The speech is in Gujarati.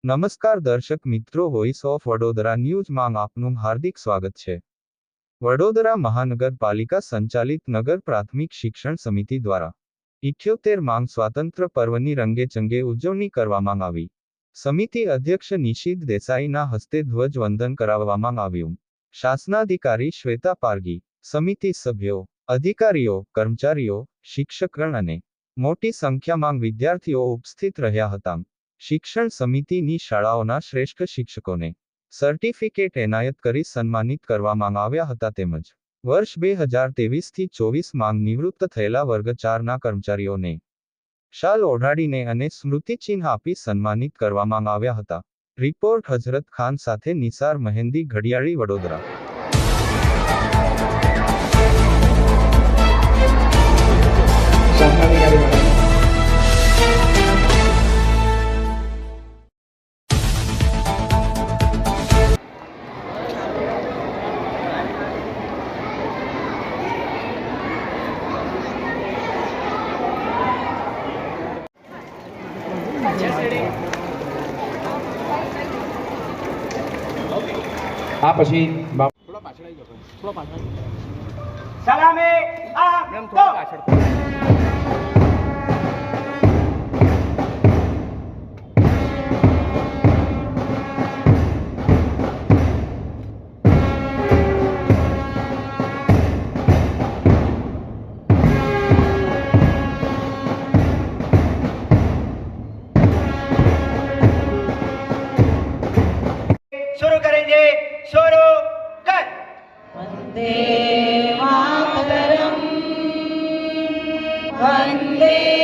નમસ્કાર દર્શક મિત્રો, વોઇસ ઓફ વડોદરા ન્યૂઝમાં આપનું હાર્દિક સ્વાગત છે। વડોદરા મહાનગરપાલિકા સંચાલિત નગર પ્રાથમિક શિક્ષણ સમિતિ દ્વારા 78માં સ્વાતંત્ર્ય પર્વની રંગેચંગે ઉજવણી કરવામાં આવી। સમિતિ અધ્યક્ષ નિશિત દેસાઈના હસ્તે ધ્વજવંદન કરાવવામાં આવ્યું। શાસનાધિકારી શ્વેતા પારગી, સમિતિ સભ્યો, અધિકારીઓ, કર્મચારીઓ, શિક્ષકગણ અને મોટી સંખ્યામાં વિદ્યાર્થીઓ ઉપસ્થિત રહ્યા હતા। શિક્ષણ સમિતિની શાળાઓના શ્રેષ્ઠ શિક્ષકોને સર્ટિફિકેટ એનાયત કરી સન્માનિત કરવામાં આવ્યા હતા તેમજ વર્ષ 2023થી 24માં નિવૃત્ત થયેલા વર્ગ 4ના કર્મચારીઓને શાલ ઓઢાડીને અને સ્મૃતિચિહ્ન આપી સન્માનિત કરવામાં આવ્યા હતા। રિપોર્ટ હજરત ખાન સાથે નિસાર મહેંદી, ઘડિયાળી, વડોદરા। આ પછી થોડા પાછળ આવી જાઓ, થોડા પાછળ સલામે આ મેમ થોડા પાછળ शुरू करेंगे। शुरू कर। वंदे मातरम, वंदे